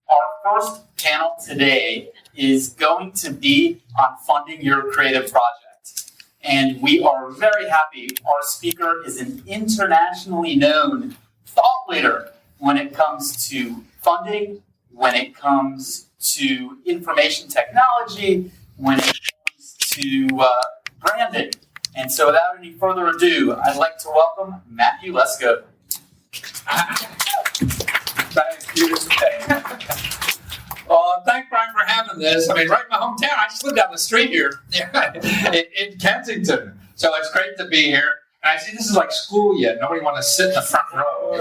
Our first panel today is going to be on funding your creative project. And we are very happy our speaker is an internationally known thought leader when it comes to funding, when it comes to information technology, when it comes to branding. And so without any further ado, I'd like to welcome Matthew Lesko. Thank you. Well, thank Brian for having this. I mean, right in my hometown. I just live down the street here in Kensington. So it's great to be here. And I see this is like school yet. Nobody wants to sit in the front row.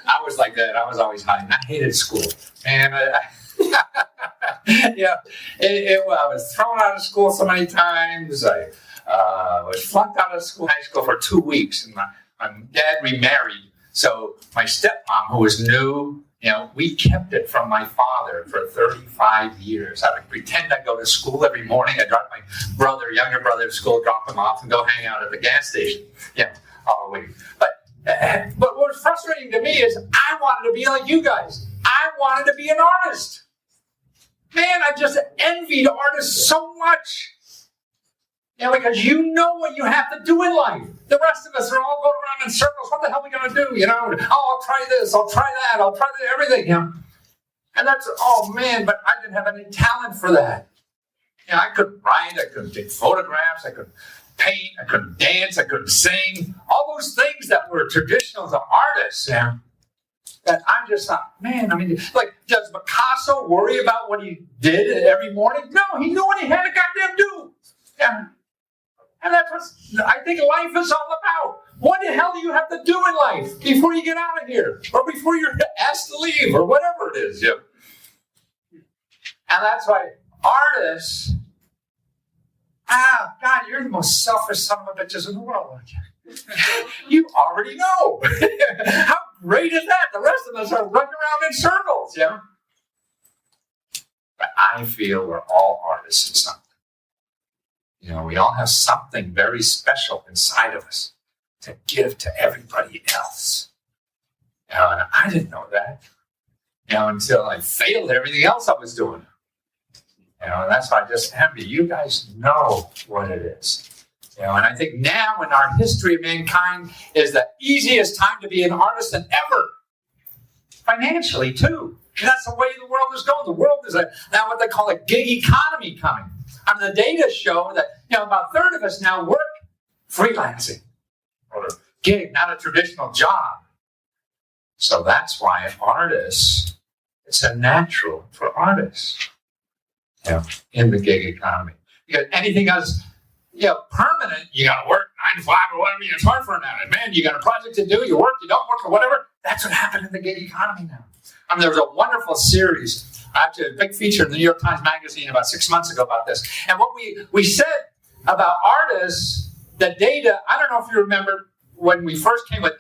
I was like that. I was always hiding. I hated school. And I was thrown out of school so many times. I was flunked out of high school for 2 weeks. And my dad remarried. So my stepmom, who was new, we kept it from my father for 35 years. I would pretend I'd go to school every morning. I'd drop my younger brother to school, drop him off, and go hang out at the gas station. All the way. But what was frustrating to me is I wanted to be like you guys. I wanted to be an artist. Man, I just envied artists so much. Because you know what you have to do in life. The rest of us are all going around in circles. What the hell are we going to do? I'll try this, I'll try that, I'll try everything. And that's, oh man, but I didn't have any talent for that. I couldn't write, I couldn't take photographs, I couldn't paint, I couldn't dance, I couldn't sing. All those things that were traditional to artists. That I just thought, man, does Picasso worry about what he did every morning? No, he knew what he had to goddamn do. And that's what I think life is all about. What the hell do you have to do in life before you get out of here? Or before you're asked to leave, or whatever it is. And that's why artists, God, you're the most selfish son of a bitches in the world, aren't you? You already know. How great is that? The rest of us are running around in circles, But I feel we're all artists in something. We all have something very special inside of us to give to everybody else. And I didn't know that, until I failed at everything else I was doing. And that's why I just envy. You guys know what it is. And I think now in our history of mankind is the easiest time to be an artist than ever. Financially, too. And that's the way the world is going. The world is now what they call a gig economy coming. The data show that about a third of us now work freelancing or gig, not a traditional job. So that's why artists, it's a natural for artists in the gig economy. Because anything else, permanent, you got to work 9 to 5 or whatever. It's hard for an artist. Man, you got a project to do, you work, you don't work, or whatever. That's what happened in the gig economy now. There was a wonderful series. Actually, a big feature in the New York Times Magazine about 6 months ago about this. And what we said about artists, the data, I don't know if you remember when we first came with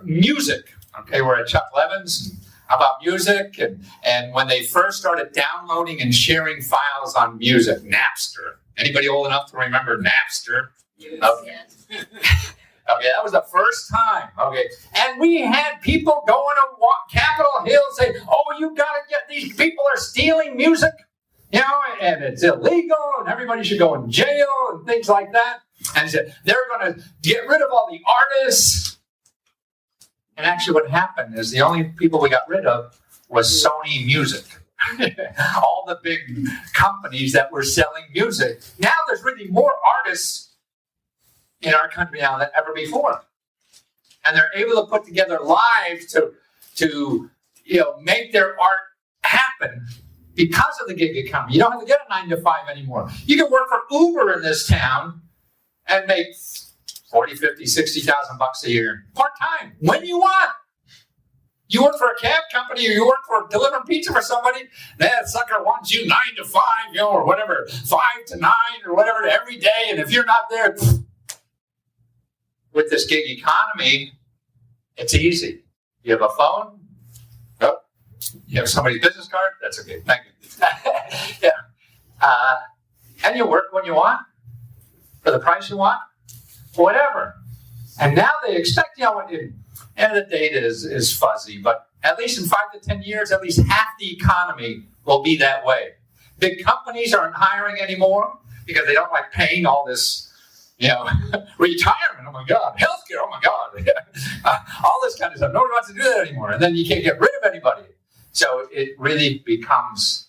music. We're at Chuck Levin's about music. And when they first started downloading and sharing files on music, Napster. Anybody old enough to remember Napster? Okay. Okay, that was the first time. Okay, and we had people going to Capitol Hill saying, "Oh, you got to get these people are stealing music, and it's illegal, and everybody should go in jail and things like that." And said they're going to get rid of all the artists. And actually, what happened is the only people we got rid of was Sony Music. All the big companies that were selling music. Now there's really more artists in our country now than ever before. And they're able to put together lives to make their art happen because of the gig economy. You don't have to get a 9 to 5 anymore. You can work for Uber in this town and make 40, 50, 60,000 bucks a year. Part-time, when you want. You work for a cab company or you work for delivering pizza for somebody, that sucker wants you 9 to 5, or whatever, 5 to 9 or whatever every day. And if you're not there, with this gig economy, it's easy. You have a phone. Oh, you have somebody's business card. That's okay. Thank you. And you work when you want, for the price you want, whatever. And now they expect, and the data is fuzzy, but At least in 5 to 10 years, at least half the economy will be that way. Big companies aren't hiring anymore because they don't like paying all this, retirement, oh my God, healthcare, oh my God, all this kind of stuff. Nobody wants to do that anymore. And then you can't get rid of anybody. So it really becomes,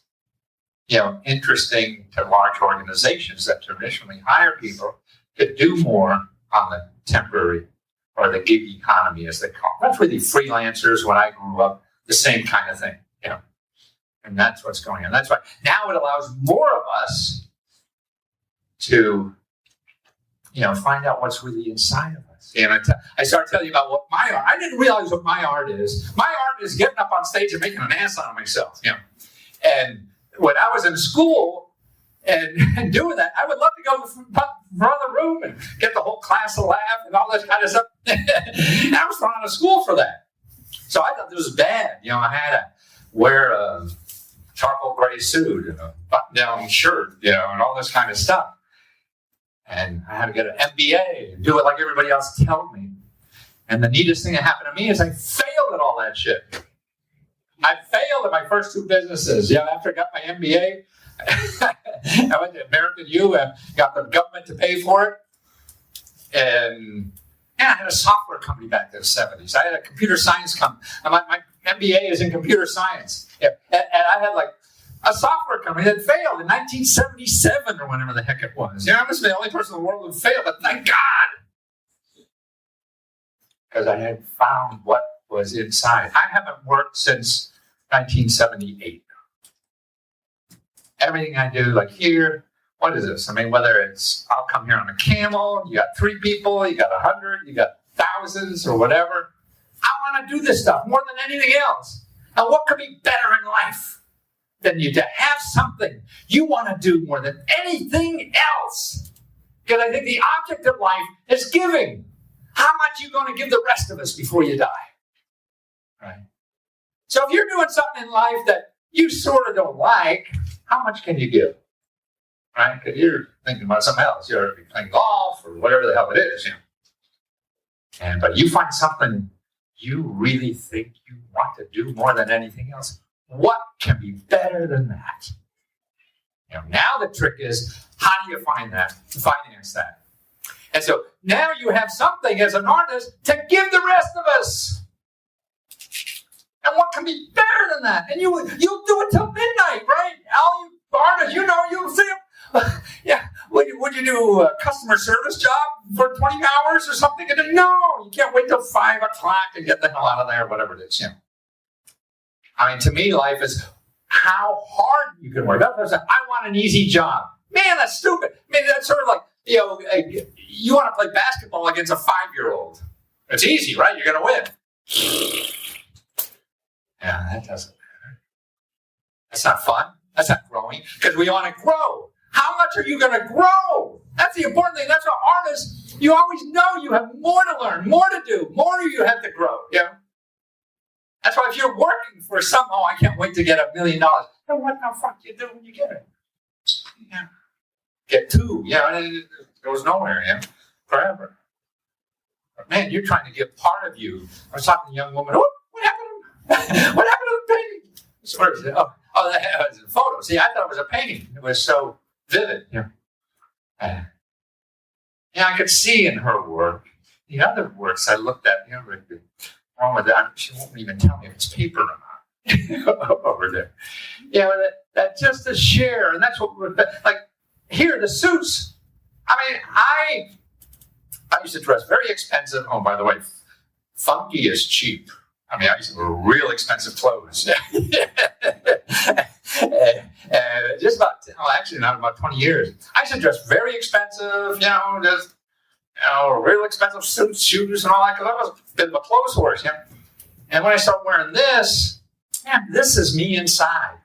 interesting to large organizations that traditionally hire people to do more on the temporary or the gig economy, as they call it. That's really freelancers when I grew up, the same kind of thing, And that's what's going on. That's why now it allows more of us to, find out what's really inside of us. And I started telling you about what my art. I didn't realize what my art is. My art is getting up on stage and making an ass out of myself. And when I was in school and doing that, I would love to go to the front of the room and get the whole class to laugh and all this kind of stuff. And I was thrown out of school for that. So I thought this was bad. I had to wear a charcoal gray suit and a button-down shirt, and all this kind of stuff. And I had to get an MBA and do it like everybody else told me. And the neatest thing that happened to me is I failed at all that shit. I failed at my first 2 businesses. After I got my MBA, I went to American U and got the government to pay for it. And I had a software company back in the 70s. I had a computer science company. My MBA is in computer science. And I had a software company that failed in 1977 or whenever the heck it was. I was the only person in the world who failed, but thank God! Because I had found what was inside. I haven't worked since 1978. Everything I do, like here, what is this? Whether it's, I'll come here on a camel, you got 3 people, you got 100, you got thousands or whatever. I want to do this stuff more than anything else. And what could be better in life than you to have something you want to do more than anything else? Because I think the object of life is giving. How much are you going to give the rest of us before you die? Right? So if you're doing something in life that you sort of don't like, how much can you give? Right? Because you're thinking about something else. You're playing golf or whatever the hell it is. But you find something you really think you want to do more than anything else. What can be better than that? Now the trick is, how do you find that, finance that? And so now you have something as an artist to give the rest of us. And what can be better than that? And you'll do it till midnight, right? All you artists, you'll see them. Yeah, would you do a customer service job for 20 hours or something? And no, you can't wait till 5 o'clock and get the hell out of there, whatever it is. To me, life is how hard you can work. That person, I want an easy job. Man, that's stupid. That's sort of like, you want to play basketball against a 5-year-old. It's easy, right? You're going to win. Yeah, that doesn't matter. That's not fun. That's not growing. Because we want to grow. How much are you going to grow? That's the important thing. That's what artists, you always know you have more to learn, more to do, more you have to grow. That's why if you're working for I can't wait to get $1 million. Then what the fuck do you do when you get it? Get 2. It goes nowhere, forever. But man, you're trying to give part of you. I was talking to a young woman. Oh, what happened? What happened to the painting? That was a photo. See, I thought it was a painting. It was so vivid. I could see in her work. The other works I looked at, wrong with that. She won't even tell me if it's paper or not over there. That just a share, and that's what we're like. Here, the suits. I used to dress very expensive. Oh, by the way, funky is cheap. I used to wear real expensive clothes. Just about, actually not about 20 years. I used to dress very expensive, real expensive suits, shoes, and all that, because I was a bit of a clothes horse, And when I started wearing this, this is me inside.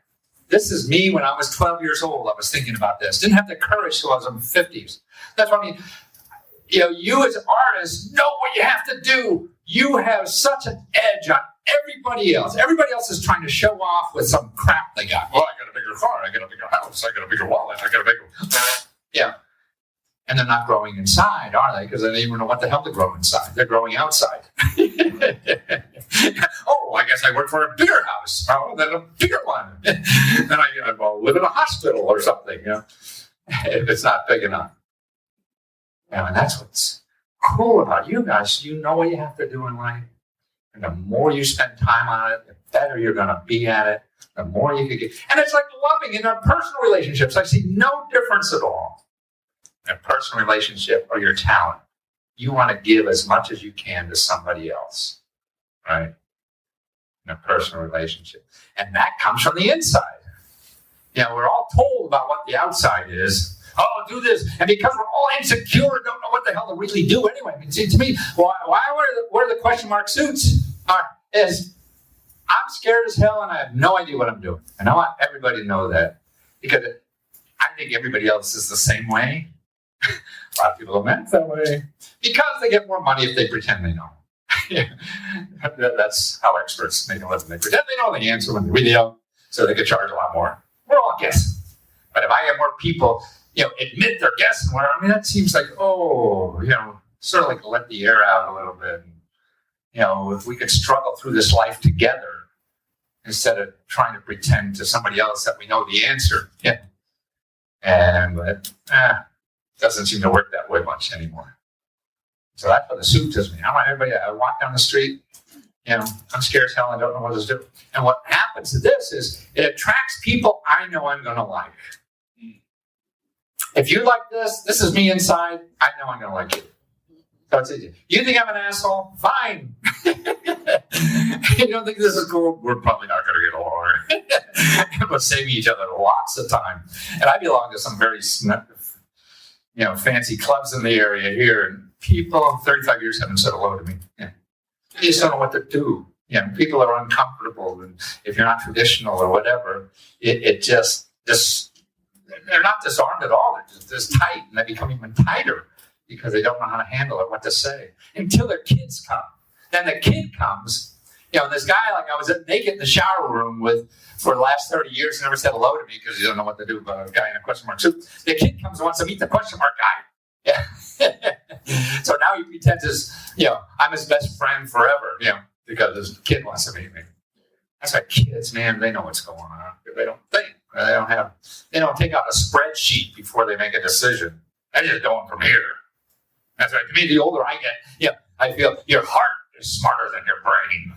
This is me when I was 12 years old. I was thinking about this. Didn't have the courage till I was in my 50s. That's what you as artists know what you have to do. You have such an edge on everybody else. Everybody else is trying to show off with some crap they got. Well, I got a bigger car. I got a bigger house. I got a bigger wallet. I got a bigger... And they're not growing inside, are they? Because they don't even know what the hell to grow inside. They're growing outside. Oh, I guess I work for a bigger house. Oh, then a bigger one. Then I live in a hospital or something. If it's not big enough. And that's what's cool about you guys. You know what you have to do in life. And the more you spend time on it, the better you're going to be at it. The more you can get. And it's like loving in our personal relationships. I see no difference at all. In a personal relationship or your talent. You want to give as much as you can to somebody else. Right? In a personal relationship. And that comes from the inside. We're all told about what the outside is. Oh, do this. And because we're all insecure and don't know what the hell to really do anyway. I mean, see, to me, why wear the question mark suits is I'm scared as hell and I have no idea what I'm doing. And I want everybody to know that. Because I think everybody else is the same way. A lot of people don't act that way. Because they get more money if they pretend they know. That's how experts make a living. They pretend they know the answer when they really don't, so they can charge a lot more. We're all guessing. But if I have more people, admit they're guessing, that seems like, sort of like let the air out a little bit. If we could struggle through this life together instead of trying to pretend to somebody else that we know the answer. But doesn't seem to work that way much anymore. So that's what the suit does me. I want everybody, I walk down the street, I'm scared as hell, I don't know what to do. And what happens to this is it attracts people I know I'm going to like. If you like this is me inside, I know I'm going to like you. So it's easy. You think I'm an asshole? Fine. You don't think this is cool? We're probably not going to get along. We're saving each other lots of time. And I belong to some very fancy clubs in the area here, and people in 35 years haven't said hello to me. They just don't know what to do. People are uncomfortable, and if you're not traditional or whatever, it just they're not disarmed at all. They're just tight, and they become even tighter because they don't know how to handle it, what to say, until their kids come. Then the kid comes, this guy like I was naked in the shower room with for the last 30 years and never said hello to me because he don't know what to do about a guy in a question mark suit. The kid comes and wants to meet the question mark guy. So now he pretends as, I'm his best friend forever, because this kid wants to meet me. That's why kids, man, they know what's going on. They don't think. They don't take out a spreadsheet before they make a decision. They're just going from here. That's right. To me, the older I get, I feel your heart is smarter than your brain.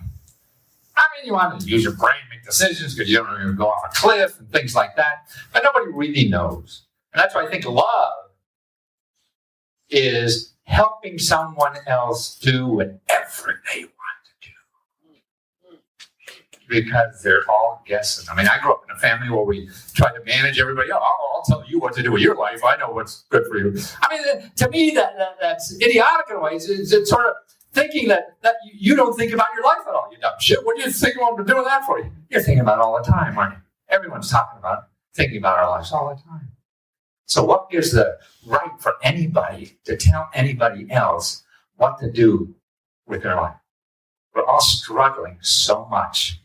I mean, you want to use your brain to make decisions because you don't want to go off a cliff and things like that. But nobody really knows. And that's why I think love is helping someone else do whatever they want to do. Because they're all guessing. I mean, I grew up in a family where we try to manage everybody. I'll tell you what to do with your life. I know what's good for you. I mean, to me, that's idiotic in ways. It's sort of thinking that you don't think about your life at all, you dumb shit. What do you think I'm doing that for you? You're thinking about it all the time, aren't you? Everyone's talking about it, thinking about our lives all the time. So what gives the right for anybody to tell anybody else what to do with their life? We're all struggling so much.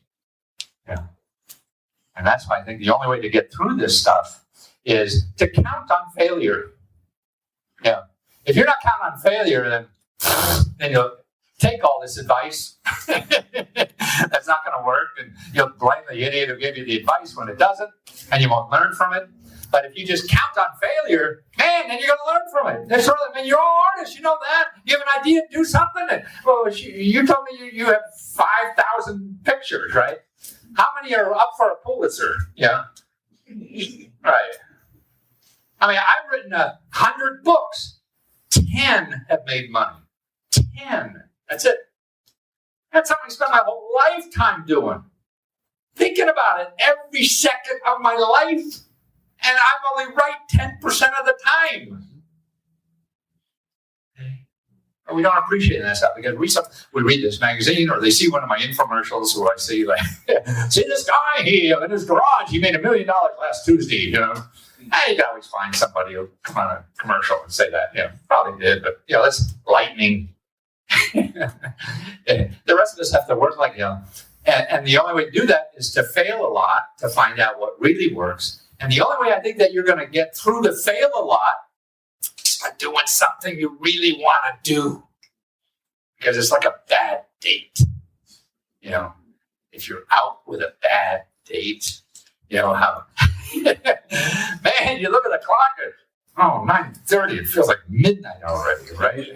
And that's why I think the only way to get through this stuff is to count on failure. If you're not counting on failure, then you'll take all this advice. That's not going to work. And you'll blame the idiot who gave you the advice when it doesn't. And you won't learn from it. But if you just count on failure, man, then you're going to learn from it. That's sort of, you're all artists, you know that. You have an idea to do something. And, you told me you have 5,000 pictures, right? How many are up for a Pulitzer? Right. I mean, I've written 100 books. 10 have made money. 10. That's it. That's something I spent my whole lifetime doing. Thinking about it every second of my life. And I'm only right 10% of the time. Or we don't appreciate that stuff because we read this magazine or they see one of my infomercials where I see like, see this guy, in his garage, he made $1 million last Tuesday, Hey, you can always find somebody who'll come on a commercial and say that, probably did, but, that's lightning. The rest of us have to work like, and the only way to do that is to fail a lot to find out what really works. And the only way I think that you're going to get through to fail a lot is by doing something you really want to do. Because it's like a bad date. You know, if you're out with a bad date, you know how, man, you look at the clock at, 9:30, it feels like midnight already, right?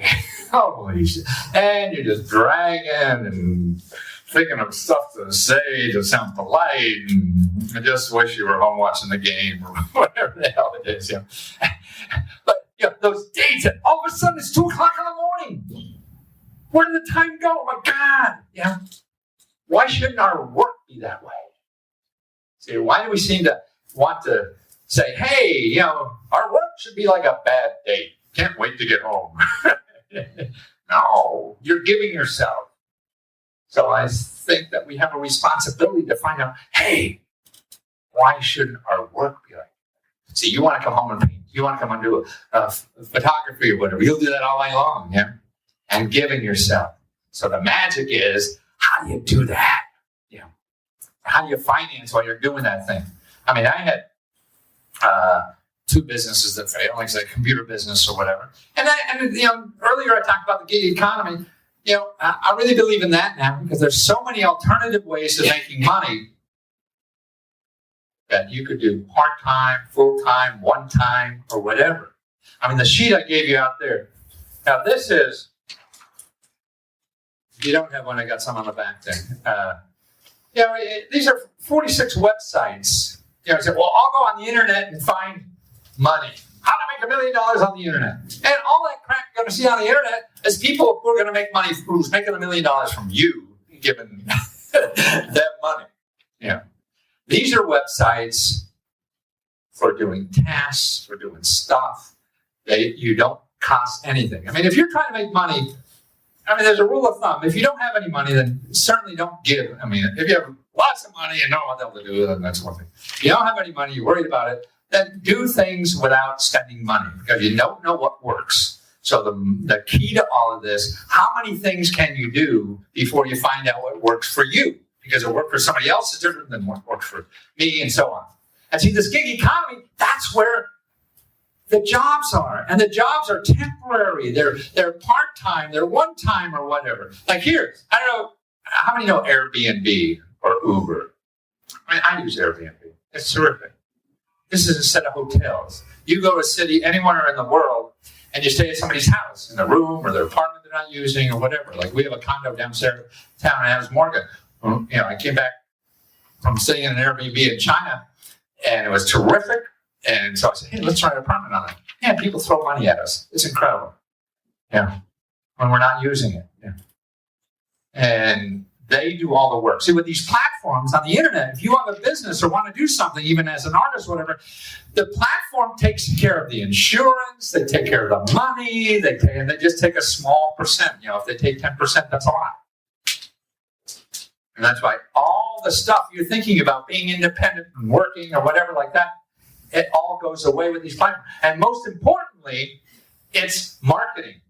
Holy shit. And you're just dragging and thinking of stuff to say to sound polite, and I just wish you were home watching the game or whatever the hell it is. You know. But those dates, and all of a sudden it's 2:00 in the morning. Where did the time go? Oh my God! Yeah. Why shouldn't our work be that way? See, why do we seem to want to say, hey, our work should be like a bad date. Can't wait to get home. No, you're giving yourself. So I think that we have a responsibility to find out, hey, why shouldn't our work be like that? See, you want to come home and paint. You want to come and do a photography or whatever. You'll do that all night long, yeah? And giving yourself. So the magic is, how do you do that? How do you finance while you're doing that thing? I mean, I had 2 businesses that failed, like say computer business or whatever. And earlier I talked about the gig economy. I really believe in that now because there's so many alternative ways of making money that you could do part-time, full-time, one-time, or whatever. I mean, the sheet I gave you out there. Now, this is, if you don't have one, I got some on the back there. These are 46 websites. I said, well, I'll go on the internet and find money. How to make $1 million on the internet. And all that crap you're going to see on the internet is people who are going to make money, who's making $1 million from you, giving them money. These are websites for doing tasks, for doing stuff. You don't cost anything. I mean, if you're trying to make money, there's a rule of thumb. If you don't have any money, then certainly don't give. I mean, if you have lots of money and don't know what to do, then that's one thing. If you don't have any money, you're worried about it, then do things without spending money because you don't know what works. So the key to all of this, how many things can you do before you find out what works for you? Because what worked for somebody else is different than what worked for me and so on. And see, this gig economy, that's where the jobs are. And the jobs are temporary. They're part-time. They're one-time or whatever. Like here, I don't know, how many know Airbnb or Uber? I use Airbnb. It's terrific. This is a set of hotels. You go to a city anywhere in the world, and you stay at somebody's house, in a room or their apartment they're not using or whatever. Like we have a condo downstairs town in Adams Morgan. I came back from staying in an Airbnb in China, and it was terrific. And so I said, hey, let's try an apartment on it. Yeah, people throw money at us. It's incredible. When we're not using it. And they do all the work. See, with these platforms on the internet, if you have a business or want to do something, even as an artist or whatever, the platform takes care of the insurance, they take care of the money, and they just take a small percent. If they take 10%, that's a lot. And that's why all the stuff you're thinking about being independent and working or whatever like that, it all goes away with these platforms. And most importantly, it's marketing.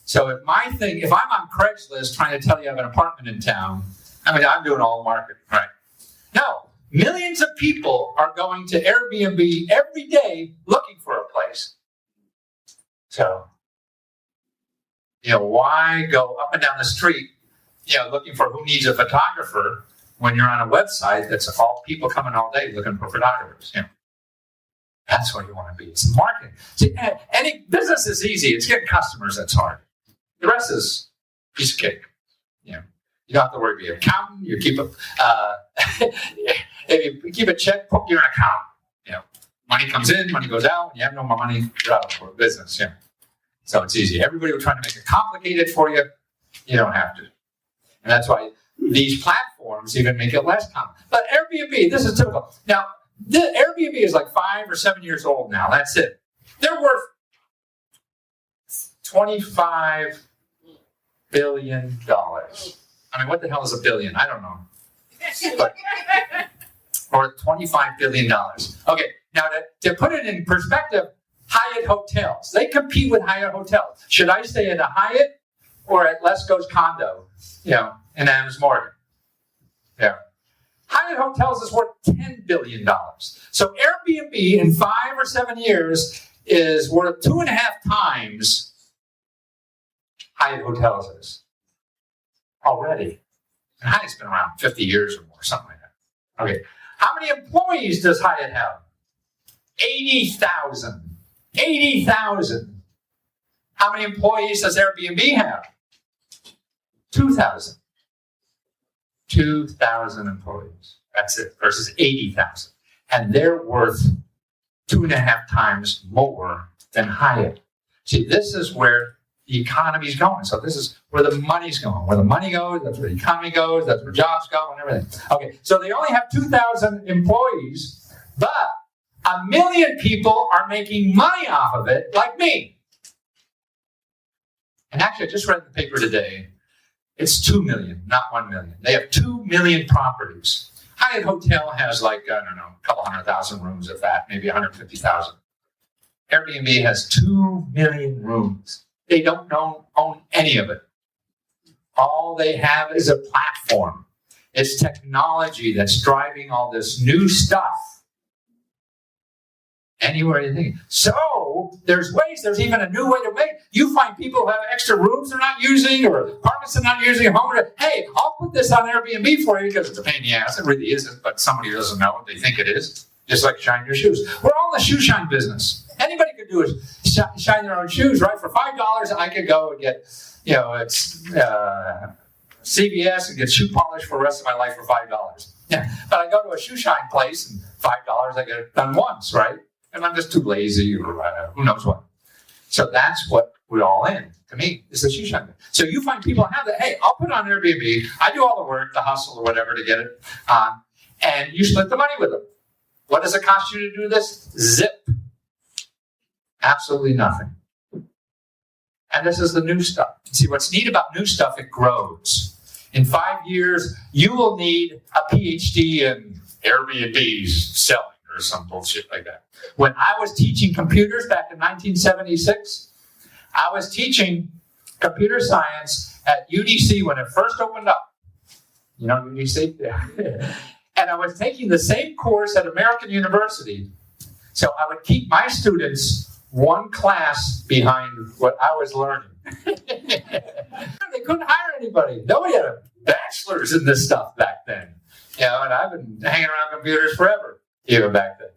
So if I'm on Craigslist trying to tell you I have an apartment in town, I'm doing all marketing, right? No, millions of people are going to Airbnb every day looking for a place. So, why go up and down the street, looking for who needs a photographer when you're on a website that's all people coming all day looking for photographers? That's what you want to be. It's marketing. See, any business is easy. It's getting customers that's hard. The rest is a piece of cake. You don't have to worry about your accountant. You keep if you keep a checkbook, you're an accountant. Money comes in, money goes out. When you have no more money, you're out of business. So it's easy. Everybody will try to make it complicated for you. You don't have to. And that's why these platforms even make it less common. But Airbnb, this is typical. Now, the Airbnb is like 5 or 7 years old now. That's it. They're worth $25 billion. What the hell is a billion? I don't know. But, or $25 billion. Okay, now to put it in perspective, Hyatt hotels. They compete with Hyatt hotels. Should I stay at a Hyatt or at Lesko's condo, in Adams Morgan? Hyatt Hotels is worth $10 billion. So Airbnb in 5 or 7 years is worth 2.5 times Hyatt Hotels is already. And Hyatt's been around 50 years or more, something like that. Okay. How many employees does Hyatt have? 80,000. 80,000. How many employees does Airbnb have? 2,000. 2,000 employees. That's it, versus 80,000. And they're worth 2.5 times more than Hyatt. See, this is where the economy's going. So this is where the money's going. Where the money goes, that's where the economy goes, that's where jobs go and everything. Okay, so they only have 2,000 employees, but 1 million people are making money off of it, like me. And actually, I just read in the paper today, it's 2 million, not 1 million. They have 2 million properties. Hyatt Hotel has like, I don't know, a couple 100,000 rooms, if that, maybe 150,000. Airbnb has 2 million rooms. They don't own any of it. All they have is a platform. It's technology that's driving all this new stuff. Anywhere you think. So there's ways, there's even a new way to make. You find people who have extra rooms they're not using or apartments they're not using at home. Hey, I'll put this on Airbnb for you because it's a pain in the ass. It really isn't, but somebody doesn't know. They think it is. Just like shine your shoes. We're all in the shoe shine business. Anybody could do it. Shine their own shoes, right? For $5, I could go and get, it's CVS and get shoe polish for the rest of my life for $5. Yeah, but I go to a shoe shine place and $5 I get it done once, right? And I'm just too lazy or who knows what. So that's what we're all in. To me, is the shoe shine. So you find people have that. Hey, I'll put it on Airbnb. I do all the work, the hustle or whatever to get it on. And you split the money with them. What does it cost you to do this? Zip. Absolutely nothing. And this is the new stuff. See, what's neat about new stuff, it grows. In 5 years, you will need a PhD in Airbnb selling or some bullshit like that. When I was teaching computers back in 1976, I was teaching computer science at UDC when it first opened up. You know UDC? Yeah. And I was taking the same course at American University. So I would keep my students one class behind what I was learning. They couldn't hire anybody. Nobody had a bachelor's in this stuff back then. And I've been hanging around computers forever, even back then.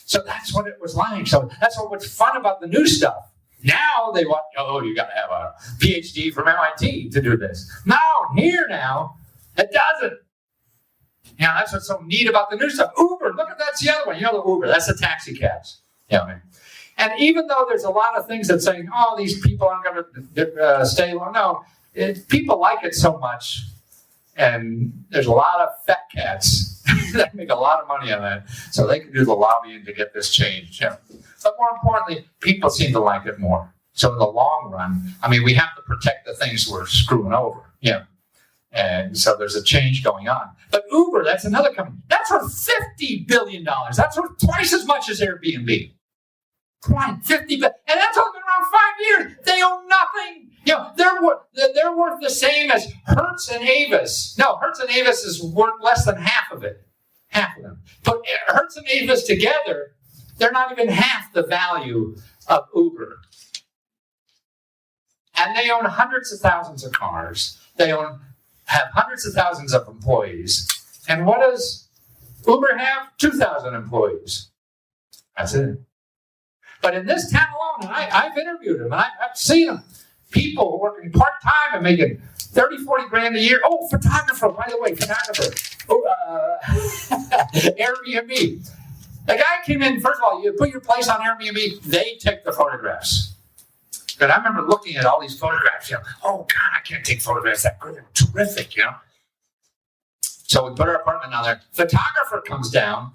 So that's what it was like. So that's what's fun about the new stuff. Now they want, you got to have a PhD from MIT to do this. Now, it doesn't. That's what's so neat about the new stuff. Uber, look at that's the other one. The Uber, that's the taxi cabs. And even though there's a lot of things that saying, these people aren't going to stay long. No, people like it so much. And there's a lot of fat cats that make a lot of money on that. So they can do the lobbying to get this changed. But more importantly, people seem to like it more. So in the long run, we have to protect the things we're screwing over. And so there's a change going on. But Uber, that's another company. That's worth $50 billion. That's worth twice as much as Airbnb. $50 billion. And that's only been around 5 years. They own nothing. They're worth the same as Hertz and Avis. No, Hertz and Avis is worth less than half of it. Half of them. But Hertz and Avis together, they're not even half the value of Uber. And they own hundreds of thousands of cars. They have hundreds of thousands of employees. And what does Uber have? 2,000 employees. That's it. But in this town alone, and I've interviewed them, and I've seen them, people working part-time and making 30, 40 grand a year. Oh, photographer, by the way, photographer. Airbnb. The guy came in, first of all, you put your place on Airbnb, they take the photographs. But I remember looking at all these photographs, God, I can't take photographs that good. They're terrific, So we put our apartment on there. Photographer comes down.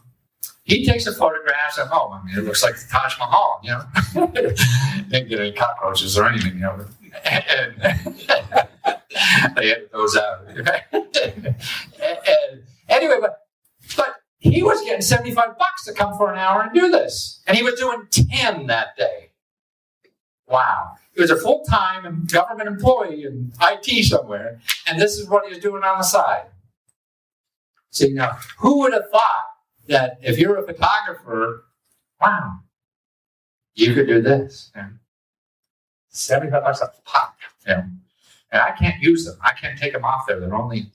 He takes a photograph of home. It looks like the Taj Mahal, Didn't get any cockroaches or anything, And they edit those out. Anyway, but he was getting $75 to come for an hour and do this. And he was doing 10 that day. Wow. He was a full-time government employee in IT somewhere, and this is what he was doing on the side. See, now, who would have thought that if you're a photographer, wow, you could do this. $75 a pop. And I can't use them. I can't take them off there. They're only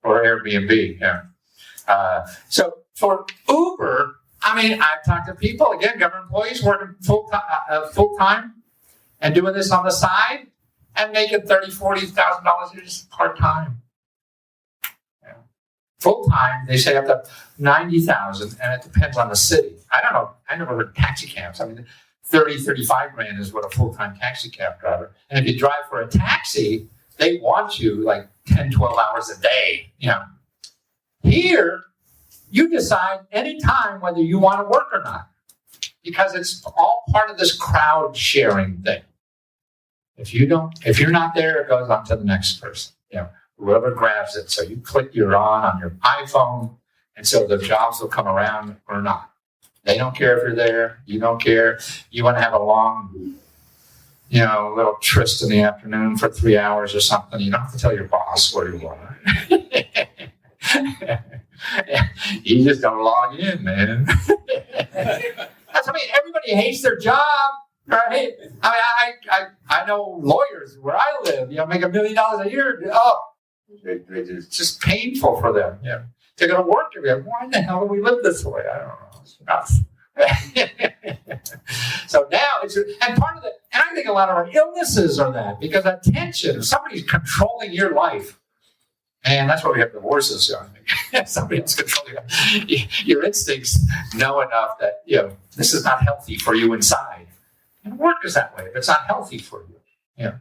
or Airbnb. Yeah. So for Uber, I've talked to people, again, government employees working full time and doing this on the side and making $30,000, $40,000 a year just part time. Yeah. Full time, they say up to $90,000, and it depends on the city. I don't know. I never heard of taxi cabs. 30, 35 grand is what a full time taxi cab driver. And if you drive for a taxi, they want you like 10, 12 hours a day. Here, you decide anytime whether you want to work or not, because it's all part of this crowd sharing thing. If you're not there, it goes on to the next person. Whoever grabs it. So you click you're on your iPhone, and so the jobs will come around or not. They don't care if you're there. You don't care. You want to have a long, little tryst in the afternoon for 3 hours or something. You don't have to tell your boss where you are. You just don't log in, man. Everybody hates their job, right? I know lawyers where I live, make $1 million a year. Oh, it's just painful for them. They're going to work every day. Why the hell do we live this way? I don't know. It's nuts. So now and part of and I think a lot of our illnesses are that, because attention, if somebody's controlling your life, and that's why we have divorces. Somebody else controlling your instincts know enough that this is not healthy for you inside. And work is that way. If it's not healthy for you,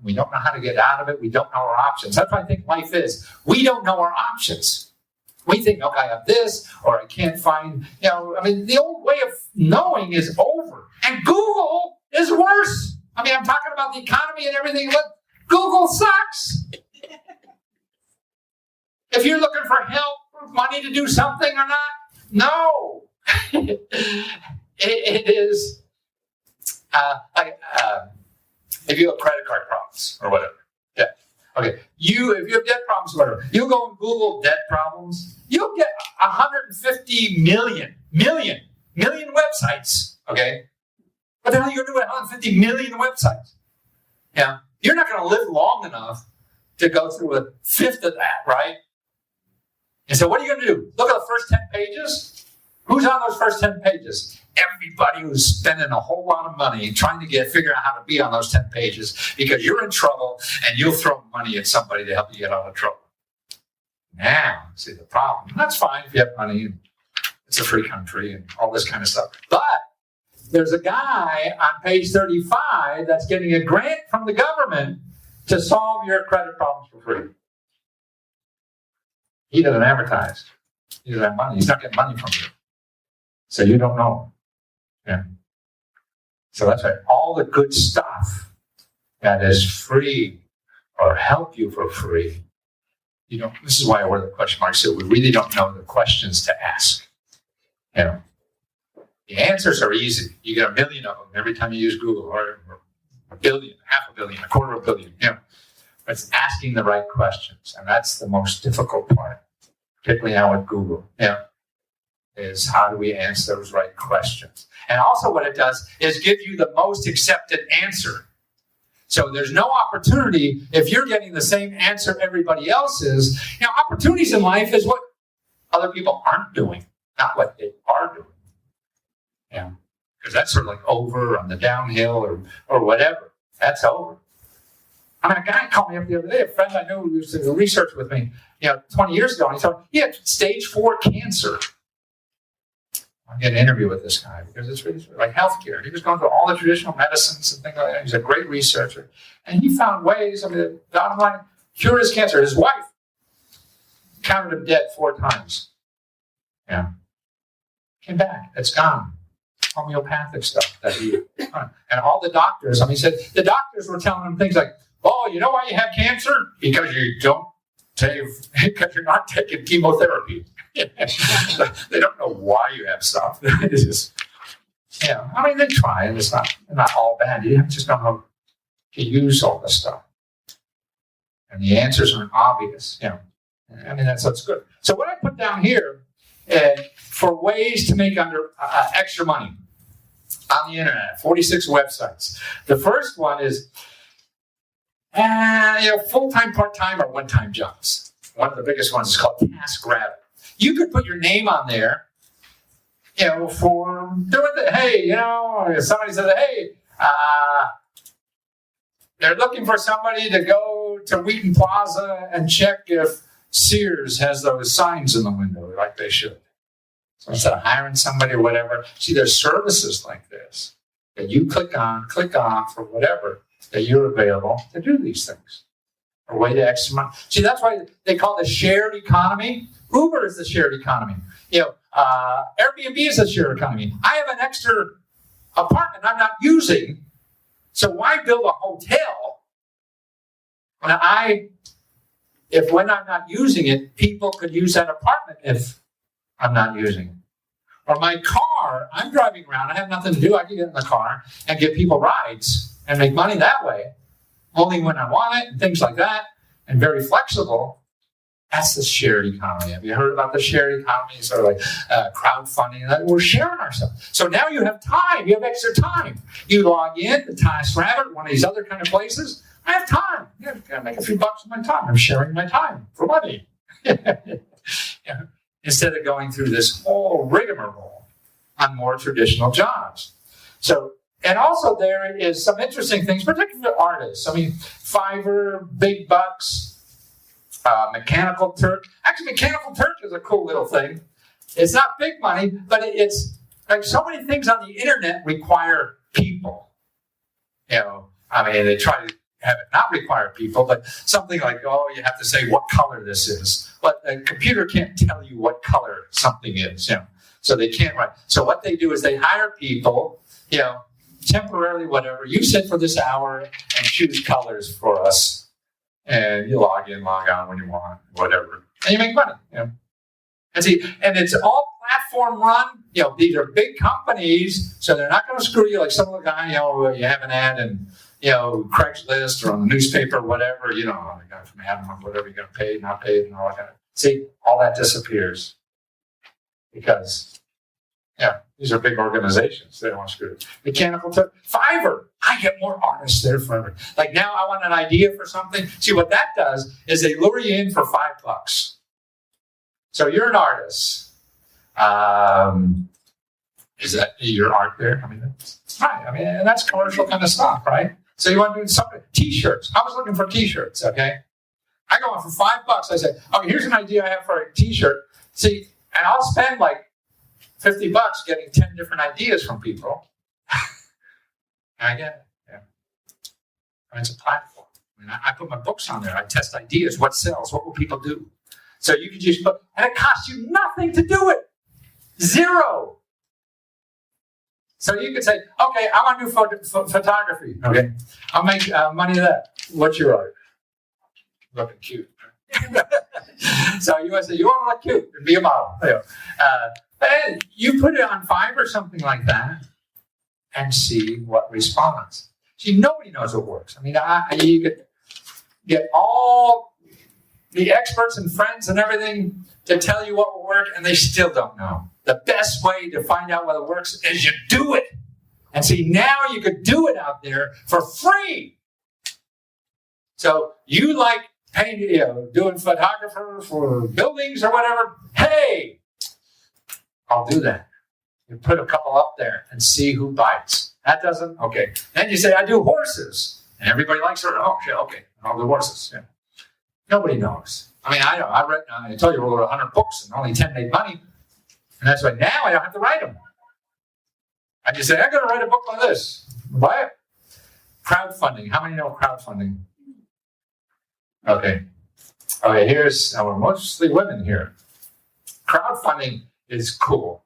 we don't know how to get out of it. We don't know our options. That's what I think life is. We don't know our options. We think, okay, I have this, or I can't find. The old way of knowing is over, and Google is worse. I'm talking about the economy and everything, but Google sucks. If you're looking for help or money to do something or not, no. It is if you have credit card problems or whatever. Yeah. Okay. If you have debt problems or whatever, you go and Google debt problems, you'll get 150 million websites. Okay. What the hell are you going to do with 150 million websites? Yeah. You're not going to live long enough to go through a fifth of that, right? And so what are you going to do? Look at the first 10 pages. Who's on those first 10 pages? Everybody who's spending a whole lot of money trying to figure out how to be on those 10 pages because you're in trouble and you'll throw money at somebody to help you get out of trouble. Now, see the problem. That's fine if you have money. It's a free country and all this kind of stuff. But there's a guy on page 35 that's getting a grant from the government to solve your credit problems for free. He doesn't advertise. He doesn't have money. He's not getting money from you. So you don't know. Yeah. So that's right. All the good stuff that is free or help you for free, this is why I wear the question mark. So we really don't know the questions to ask. The answers are easy. You get 1 million of them every time you use Google, or 1 billion, 500 million, 250 million. It's asking the right questions, and that's the most difficult part, particularly now with Google. Is how do we answer those right questions? And also what it does is give you the most accepted answer. So there's no opportunity if you're getting the same answer everybody else is. Opportunities in life is what other people aren't doing, not what they are doing. Because that's sort of like over on the downhill or whatever. That's over. A guy called me up the other day, a friend I knew who used to do research with me, 20 years ago, and he told me he had stage 4 cancer. I get an interview with this guy because it's really like healthcare. He was going through all the traditional medicines and things like that. He's a great researcher. And he found ways, the bottom line, cure his cancer. His wife counted him dead 4 times. Came back. It's gone. Homeopathic stuff that he and all the doctors, he said the doctors were telling him things like, oh, you know why you have cancer? Because you're not taking chemotherapy. They don't know why you have stuff. It's just, they try, and it's not all bad. You just don't know to use all this stuff. And the answers aren't obvious. That's what's good. So what I put down here for ways to make extra money on the internet, 46 websites. The first one is full-time, part-time, or one-time jobs. one of the biggest ones is called TaskRabbit. You could put your name on there, for doing somebody says, hey, they're looking for somebody to go to Wheaton Plaza and check if Sears has those signs in the window like they should. So instead of hiring somebody or whatever, see, there's services like this that you click on for whatever, that you're available to do these things. A way to extra money. See, that's why they call it the shared economy. Uber is the shared economy. Airbnb is the shared economy. I have an extra apartment I'm not using, so why build a hotel when I'm not using it, people could use that apartment if I'm not using it. Or my car, I'm driving around, I have nothing to do, I can get in the car and give people rides and make money that way, only when I want it and things like that, and very flexible. That's the shared economy. Have you heard about the shared economy? Sort of like crowdfunding. We're sharing ourselves. So now you have time. You have extra time. You log in to TaskRabbit, one of these other kind of places. I have time. I'm going to make a few bucks with my time. I'm sharing my time for money. Instead of going through this whole rigmarole on more traditional jobs. So, and also there is some interesting things, particularly for artists. I mean, Fiverr, big bucks, Mechanical Turk. Actually, Mechanical Turk is a cool little thing. It's not big money, but it's like so many things on the internet require people. They try to have it not require people, but something like, you have to say what color this is. But a computer can't tell you what color something is, so they can't write. So what they do is they hire people, temporarily, whatever. You sit for this hour and choose colors for us. And you log in, log on when you want, whatever. And you make money, And it's all platform run. These are big companies, so they're not going to screw you like some of the guy, you have an ad and, Craigslist or on the newspaper or whatever, the guy from Adam or whatever, you're going to pay, not paid, and all that kind of. See, all that disappears because, these are big organizations. They don't want to screw it. Mechanical Turk, Fiverr. I get more artists there forever. Like now I want an idea for something. See, what that does is they lure you in for $5. So you're an artist. Is that your art there? That's right. And that's commercial kind of stuff, right? So you want to do something. T-shirts. I was looking for T-shirts, okay? I go in for $5. I say, here's an idea I have for a T-shirt. See, and I'll spend like $50 getting 10 different ideas from people. And I get it. It's a platform. I put my books on there. I test ideas. What sells? What will people do? So you can just put, and it costs you nothing to do it. Zero. So you could say, okay, I want to do photography. Okay, I'll make money of that. What's your art? Looking cute. So you want to say, you want to look cute and be a model. But you put it on Fiverr or something like that and see what responds. See, nobody knows what works. You could get all the experts and friends and everything to tell you what will work, and they still don't know. The best way to find out what works is you do it. And see, now you could do it out there for free. So you like painting, doing photographer for buildings or whatever. Hey, I'll do that. You put a couple up there and see who bites. That doesn't? Okay. Then you say, I do horses. And everybody likes her. Oh, shit, okay. I'll do horses. Nobody knows. I told you I wrote 100 books and only 10 made money. And that's why now I don't have to write them. I just say, I'm going to write a book on this. Buy it. Crowdfunding. How many know crowdfunding? Okay, we're mostly women here. Crowdfunding is cool.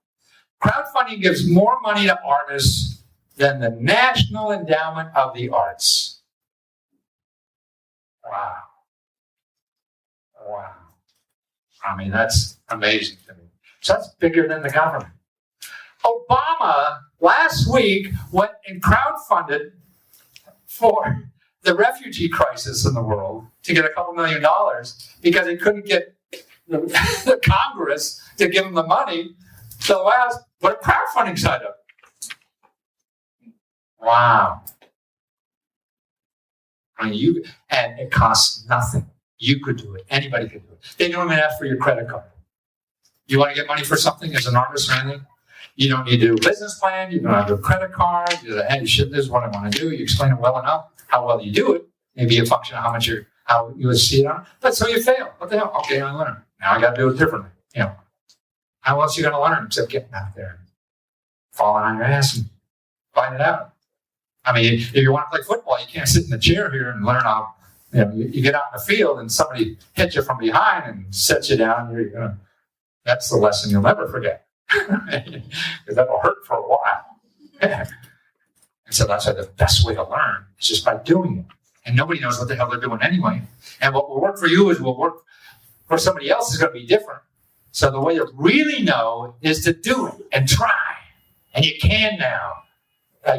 Crowdfunding gives more money to artists than the National Endowment of the Arts. Wow. That's amazing to me. So that's bigger than the government. Obama last week went and crowdfunded for the refugee crisis in the world to get a couple $1 million because he couldn't get the Congress to give him the money. So the White House put a crowdfunding site up. Wow. And it costs nothing. You could do it. Anybody could do it. They don't even ask for your credit card. You want to get money for something as an artist or anything? You don't need to do a business plan. You don't have a credit card. You say, hey, this is what I want to do. You explain it well enough. How well you do it may be a function of how you would see it on. But so you fail. What the hell? Okay, I learned. Now I got to do it differently. How else are you going to learn except getting out there and falling on your ass and find it out? I mean, if you want to play football, you can't sit in the chair here and learn how. You get out in the field and somebody hits you from behind and sets you down. That's the lesson you'll never forget. Because that'll hurt for a while. And so that's why the best way to learn is just by doing it. And nobody knows what the hell they're doing anyway. And what will work for you will work for somebody else is going to be different. So the way to really know is to do it and try. And you can now.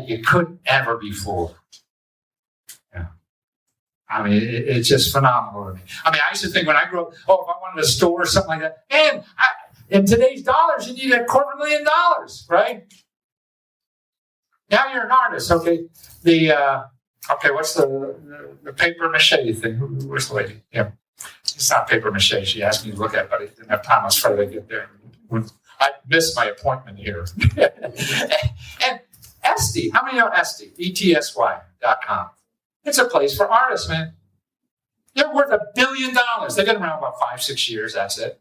You couldn't ever be fooled. I mean, it's just phenomenal to me. I mean, I used to think when I grew up, if I wanted a store or something like that, man, in today's dollars, you need $250,000, right? Now you're an artist, okay? What's the paper mache thing? Where's the lady? Yeah. It's not paper mache. She asked me to look at it, but I didn't have time. I was trying to get there. I missed my appointment here. And Etsy, how many know Etsy? ETSY.com. It's a place for artists, man. They're worth $1 billion. They've been around about 5-6 years. That's it.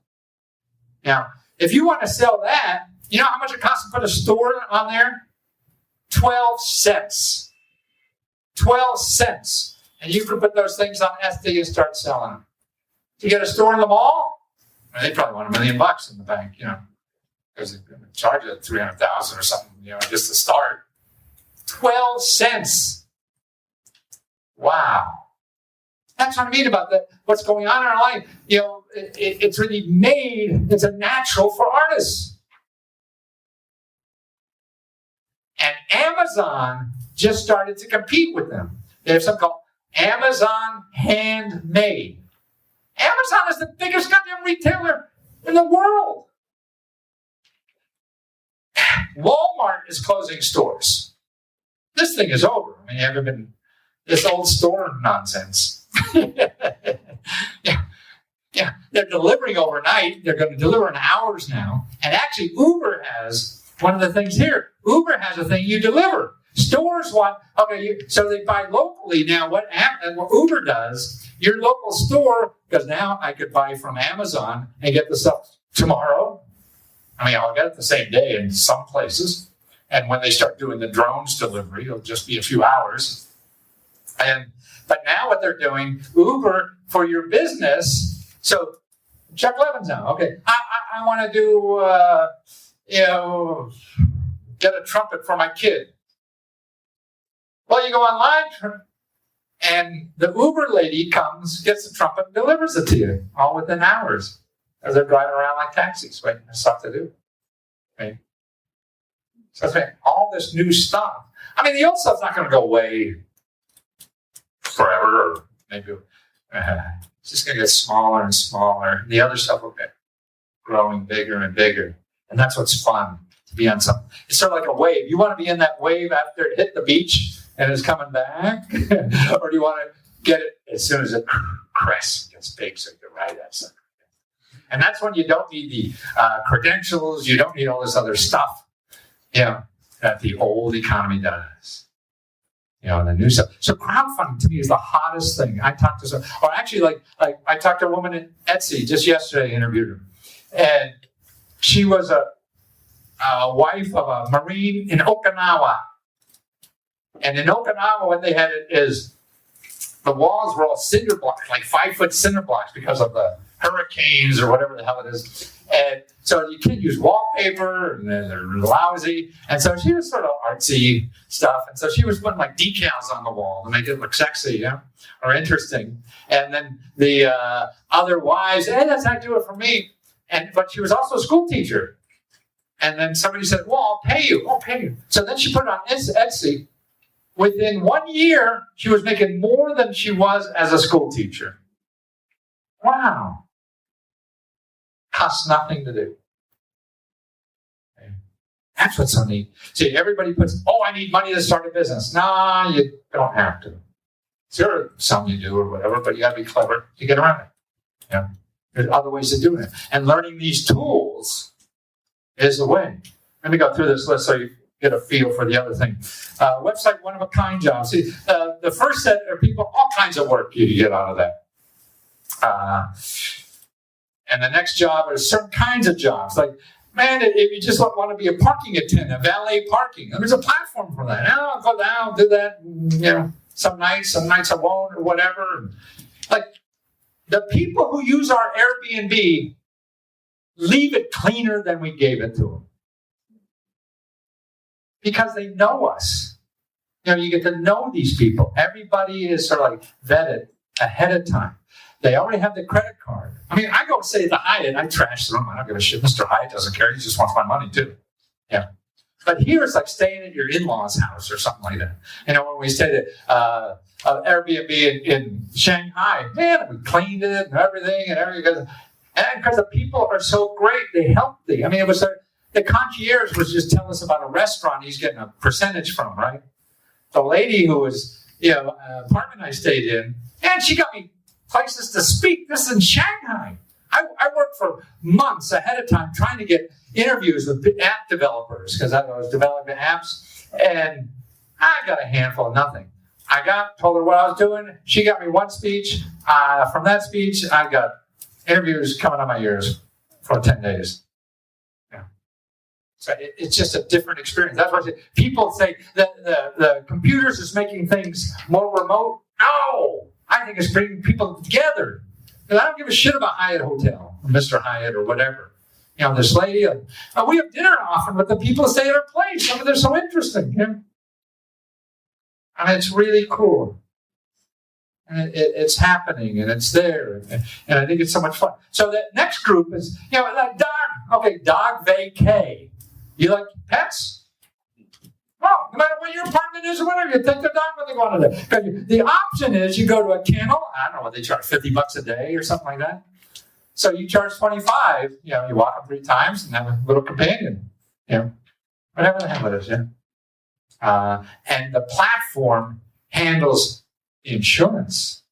Now, if you want to sell that, you know how much it costs to put a store on there? 12 cents. 12 cents. And you can put those things on Etsy and start selling them. To get a store in the mall, they probably want $1 million in the bank, because they're going to charge you $300,000 or something, just to start. 12 cents. Wow. That's what I mean about what's going on in our life. It's really made, it's a natural for artists. And Amazon just started to compete with them. They have something called Amazon Handmade. Amazon is the biggest goddamn retailer in the world. Walmart is closing stores. This thing is over. I mean, you haven't been this old store nonsense. Yeah. They're delivering overnight. They're going to deliver in hours now. And actually, Uber has one of the things here. Uber has a thing you deliver. Stores want, so they buy locally now. What Uber does, your local store, because now I could buy from Amazon and get the stuff tomorrow. I mean, I'll get it the same day in some places. And when they start doing the drones delivery, it'll just be a few hours. But now what they're doing, Uber for your business. So Chuck Levins now. Okay, I want to do, get a trumpet for my kid. Well, you go online, and the Uber lady comes, gets the trumpet, and delivers it to you, all within hours, as they're driving around like taxis, waiting for stuff to do. Right? So all this new stuff. I mean, the old stuff's not going to go away forever, or maybe it's just going to get smaller and smaller. The other stuff will get growing bigger and bigger. And that's what's fun, to be on something. It's sort of like a wave. You want to be in that wave after it hit the beach and it's coming back? Or do you want to get it as soon as it crests and gets big so you can ride that sucker? And that's when you don't need the credentials. You don't need all this other stuff, that the old economy does. The new stuff. So crowdfunding to me is the hottest thing. I talked to I talked to a woman at Etsy just yesterday. I interviewed her, and she was a wife of a Marine in Okinawa. And in Okinawa, what they had is the walls were all cinder blocks, like 5-foot cinder blocks, because of the hurricanes or whatever the hell it is. And so you can't use wallpaper, and they're lousy. And so she was sort of artsy stuff. And so she was putting like decals on the wall to make it look sexy, or interesting. And then the other wives, that's not do it for me. But she was also a school teacher. And then somebody said, well, I'll pay you. So then she put it on Etsy. Within 1 year, she was making more than she was as a school teacher. Wow. Costs nothing to do. Okay. That's what's so neat. See, everybody puts, I need money to start a business. Nah, you don't have to. Sure, some you do or whatever, but you got to be clever to get around it. Yeah. There's other ways of doing it. And learning these tools is the way. Let me go through this list so you get a feel for the other thing. Website one-of-a-kind jobs. See, the first set are people, all kinds of work you get out of that. And the next job are certain kinds of jobs. Like, man, if you just want to be a parking attendant, valet parking, there's a platform for that. I'll go down, do that, some nights I won't, or whatever. Like, the people who use our Airbnb leave it cleaner than we gave it to them. Because they know us. You get to know these people. Everybody is sort of like vetted ahead of time. They already have the credit card. I mean, I go stay at the Hyatt, I trash the room. I don't give a shit. Mr. Hyatt doesn't care. He just wants my money, too. Yeah. But here it's like staying at your in-laws' house or something like that. When we stayed at Airbnb in Shanghai, man, we cleaned it and everything. And because the people are so great, they helped me. I mean, it was the concierge was just telling us about a restaurant he's getting a percentage from, right? The lady who was, apartment I stayed in, and she got me places to speak. This is in Shanghai. I worked for months ahead of time trying to get interviews with app developers because I was developing apps, and I got a handful of nothing. Told her what I was doing. She got me one speech. From that speech, I got interviews coming on my ears for 10 days. Yeah. So it's just a different experience. That's why I say people say that the computers is making things more remote. No! I think it's bringing people together. And I don't give a shit about Hyatt Hotel or Mr. Hyatt or whatever. This lady, we have dinner often with the people who stay at our place. I mean, they're so interesting. And it's really cool. And it's happening and it's there. And I think it's so much fun. So the next group is, like dog. Okay, dog vacay. You like pets? Oh, no matter what your apartment is or whatever, you take the dog when they go on there. The option is you go to a kennel. I don't know what they charge, $50 a day or something like that. So you charge $25. You walk them 3 times and have a little companion. Whatever the hell it is. And the platform handles insurance,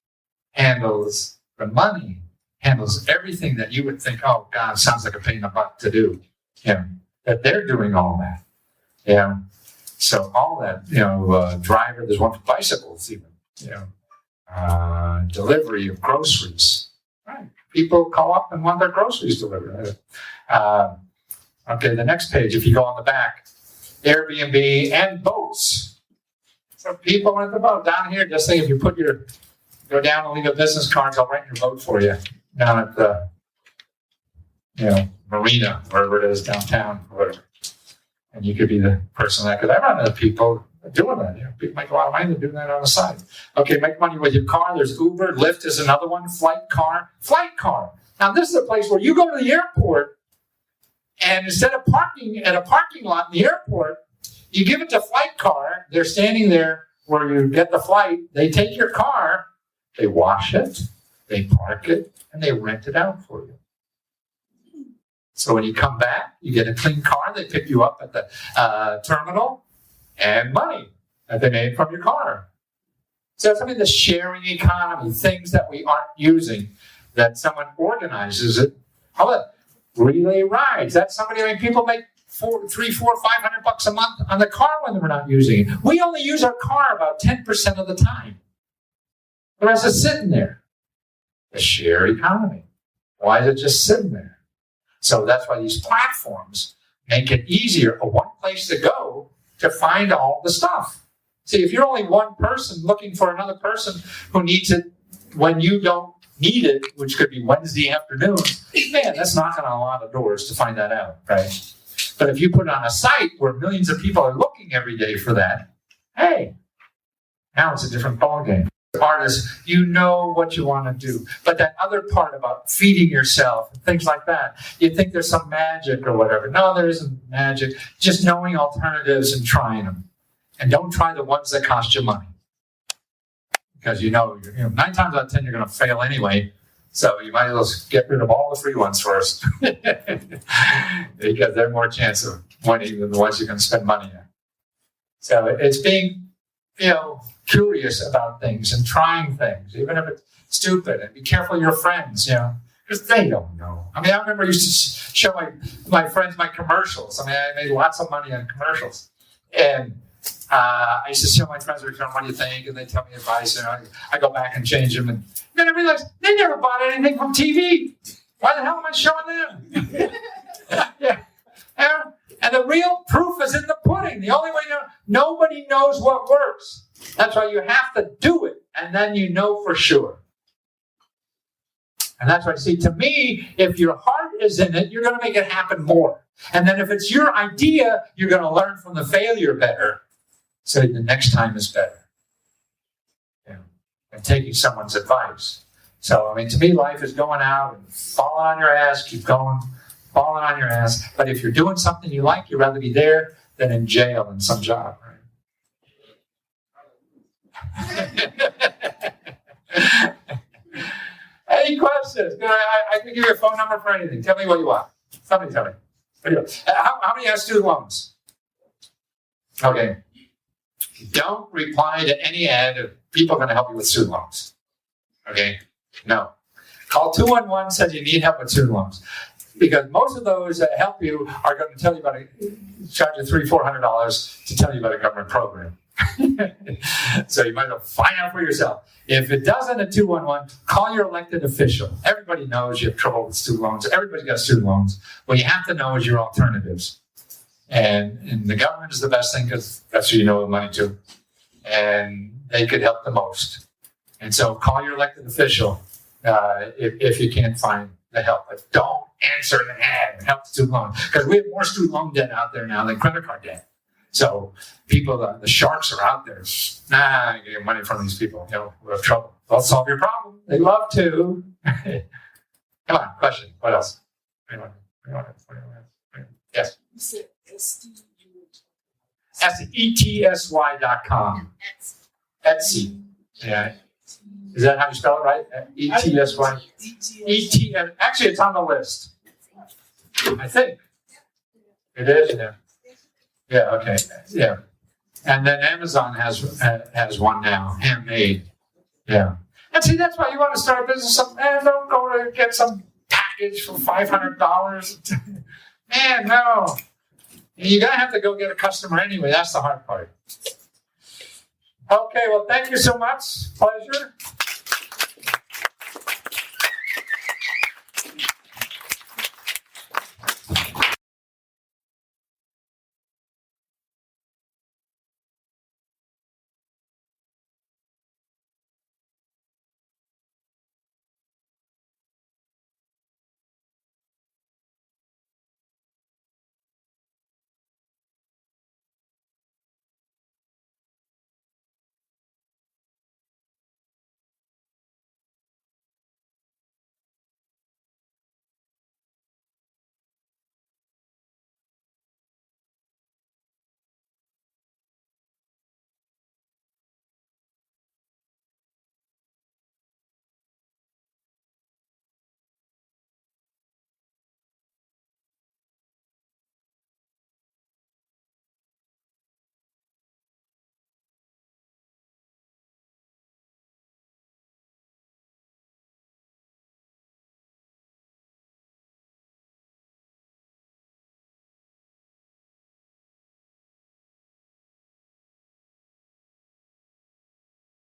handles the money, handles everything that you would think, oh God, sounds like a pain in the butt to do. That they're doing all that. So all that, driver, there's one for bicycles even, delivery of groceries. Right. People call up and want their groceries delivered. Okay, the next page, if you go on the back, Airbnb and boats. So people rent the boat down here. Just think if you go down and leave a business card, they'll rent your boat for you down at the, marina, wherever it is downtown, or whatever. And you could be the person that could. I run into people doing that. People make a lot of money doing that on the side. Okay, make money with your car. There's Uber. Lyft is another one. Flight car. Now, this is a place where you go to the airport, and instead of parking at a parking lot in the airport, you give it to Flight Car. They're standing there where you get the flight. They take your car, they wash it, they park it, and they rent it out for you. So when you come back, you get a clean car. They pick you up at the terminal, and money that they made from your car. So that's the sharing economy, things that we aren't using, that someone organizes it. How about relay rides? That's people make $300, $400, $500 a month on the car when we're not using it. We only use our car about 10% of the time. The rest is sitting there. The share economy. Why is it just sitting there? So that's why these platforms make it easier, one place to go to find all the stuff. See, if you're only one person looking for another person who needs it when you don't need it, which could be Wednesday afternoon, man, that's knocking on a lot of doors to find that out, right? But if you put it on a site where millions of people are looking every day for that, hey, now it's a different ballgame. Artists, you know what you want to do. But that other part about feeding yourself, and things like that, you think there's some magic or whatever. No, there isn't magic. Just knowing alternatives and trying them. And don't try the ones that cost you money. Because 9 times out of 10 you're going to fail anyway. So you might as well get rid of all the free ones first. Because they're more chance of winning than the ones you're going to spend money on. So it's being curious about things and trying things, even if it's stupid. And be careful of your friends, because they don't know. I remember I used to show my friends my commercials. I made lots of money on commercials. And I used to show my friends, what do you think? And they tell me advice. I go back and change them. And then I realized they never bought anything from TV. Why the hell am I showing them? Yeah. And the real proof is in the pudding. The only way nobody knows what works. That's why you have to do it. And then you know for sure. And that's why, see, to me, if your heart is in it, you're going to make it happen more. And then if it's your idea, you're going to learn from the failure better. So the next time is better. And taking someone's advice. So, to me, life is going out and falling on your ass, keep going, falling on your ass. But if you're doing something you like, you'd rather be there than in jail in some job, right? Any questions? I can give you a phone number for anything. Tell me what you want. Somebody tell me. How many have student loans? Okay. Don't reply to any ad of people going to help you with student loans. Okay? No. Call 211 says you need help with student loans. Because most of those that help you are going to tell you about charge you $300-400 to tell you about a government program. So you might as well find out for yourself. If it doesn't at 211, call your elected official. Everybody knows you have trouble with student loans. Everybody's got student loans. What you have to know is your alternatives. And the government is the best thing because that's who you know the money to. And they could help the most. And so call your elected official if you can't find the help. But don't answer an ad and help student loan. Because we have more student loan debt out there now than credit card debt. So people, the sharks are out there. I get money from these people. We have trouble. They'll solve your problem. They love to. Come on, question. What else? Anyone? Yes? You said STU. ETSY.com. Etsy. Yeah. Is that how you spell it, right? ETSY. ETS. Actually, it's on the list. I think. It is, yeah. Yeah, okay. Yeah. And then Amazon has one now, handmade. Yeah. And see, that's why you want to start a business. Don't go to get some package for $500. Man, no. You're going to have to go get a customer anyway. That's the hard part. Okay, well, thank you so much. Pleasure.